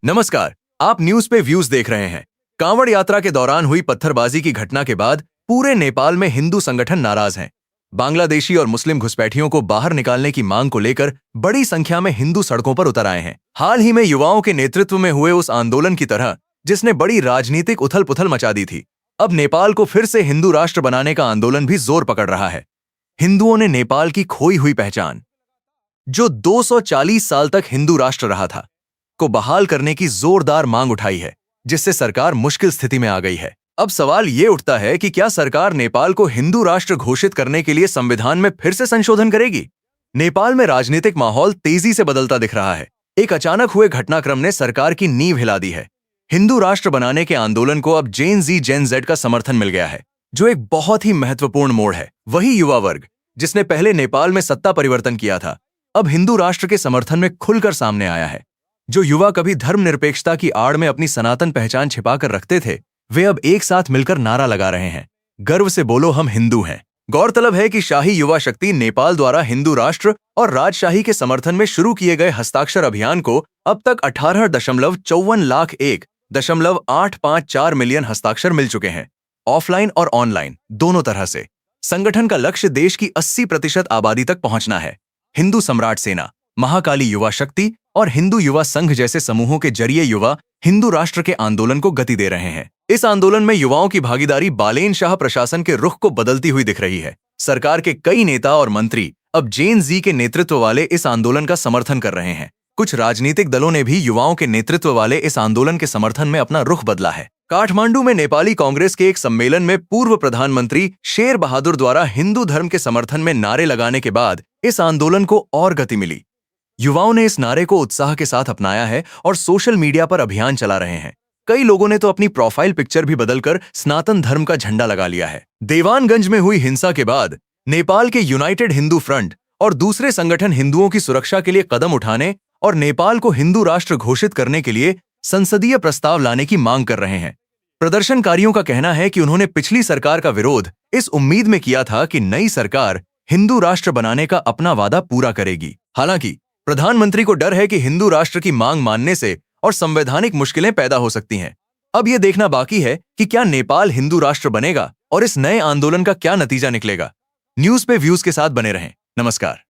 नमस्कार, आप न्यूज पे व्यूज देख रहे हैं। कांवड़ यात्रा के दौरान हुई पत्थरबाजी की घटना के बाद पूरे नेपाल में हिंदू संगठन नाराज हैं। बांग्लादेशी और मुस्लिम घुसपैठियों को बाहर निकालने की मांग को लेकर बड़ी संख्या में हिंदू सड़कों पर उतर आए हैं। हाल ही में युवाओं के नेतृत्व में हुए उस आंदोलन की तरह जिसने बड़ी राजनीतिक उथल पुथल मचा दी थी, अब नेपाल को फिर से हिंदू राष्ट्र बनाने का आंदोलन भी जोर पकड़ रहा है। हिंदुओं ने नेपाल की खोई हुई पहचान, जो 240 साल तक हिंदू राष्ट्र रहा था, को बहाल करने की जोरदार मांग उठाई है, जिससे सरकार मुश्किल स्थिति में आ गई है। अब सवाल ये उठता है कि क्या सरकार नेपाल को हिंदू राष्ट्र घोषित करने के लिए संविधान में फिर से संशोधन करेगी? नेपाल में राजनीतिक माहौल तेजी से बदलता दिख रहा है। एक अचानक हुए घटनाक्रम ने सरकार की नींव हिला दी है। हिंदू राष्ट्र बनाने के आंदोलन को अब जेन जेड का समर्थन मिल गया है, जो एक बहुत ही महत्वपूर्ण मोड़ है। वही युवा वर्ग जिसने पहले नेपाल में सत्ता परिवर्तन किया था, अब हिंदू राष्ट्र के समर्थन में खुलकर सामने आया है। जो युवा कभी धर्मनिरपेक्षता की आड़ में अपनी सनातन पहचान छिपाकर रखते थे, वे अब एक साथ मिलकर नारा लगा रहे हैं, गर्व से बोलो हम हिंदू हैं। गौरतलब है कि शाही युवा शक्ति नेपाल द्वारा हिंदू राष्ट्र और राजशाही के समर्थन में शुरू किए गए हस्ताक्षर अभियान को अब तक 18,54,01,854 मिलियन हस्ताक्षर मिल चुके हैं, ऑफलाइन और ऑनलाइन दोनों तरह से। संगठन का लक्ष्य देश की 80% आबादी तक पहुंचना है। हिंदू सम्राट सेना, महाकाली युवा शक्ति और हिंदू युवा संघ जैसे समूहों के जरिए युवा हिंदू राष्ट्र के आंदोलन को गति दे रहे हैं। इस आंदोलन में युवाओं की भागीदारी बालेन शाह प्रशासन के रुख को बदलती हुई दिख रही है। सरकार के कई नेता और मंत्री अब जेन जी के नेतृत्व वाले इस आंदोलन का समर्थन कर रहे हैं। कुछ राजनीतिक दलों ने भी युवाओं के नेतृत्व वाले इस आंदोलन के समर्थन में अपना रुख बदला है। काठमांडू में नेपाली कांग्रेस के एक सम्मेलन में पूर्व प्रधानमंत्री शेर बहादुर द्वारा हिंदू धर्म के समर्थन में नारे लगाने के बाद इस आंदोलन को और गति मिली। युवाओं ने इस नारे को उत्साह के साथ अपनाया है और सोशल मीडिया पर अभियान चला रहे हैं। कई लोगों ने तो अपनी प्रोफाइल पिक्चर भी बदलकर सनातन धर्म का झंडा लगा लिया है। देवानगंज में हुई हिंसा के बाद नेपाल के यूनाइटेड हिंदू फ्रंट और दूसरे संगठन हिंदुओं की सुरक्षा के लिए कदम उठाने और नेपाल को हिंदू राष्ट्र घोषित करने के लिए संसदीय प्रस्ताव लाने की मांग कर रहे हैं। प्रदर्शनकारियों का कहना है कि उन्होंने पिछली सरकार का विरोध इस उम्मीद में किया था कि नई सरकार हिंदू राष्ट्र बनाने का अपना वादा पूरा करेगी। हालांकि प्रधानमंत्री को डर है कि हिंदू राष्ट्र की मांग मानने से और संवैधानिक मुश्किलें पैदा हो सकती हैं। अब यह देखना बाकी है कि क्या नेपाल हिंदू राष्ट्र बनेगा और इस नए आंदोलन का क्या नतीजा निकलेगा। न्यूज पे व्यूज के साथ बने रहें। नमस्कार।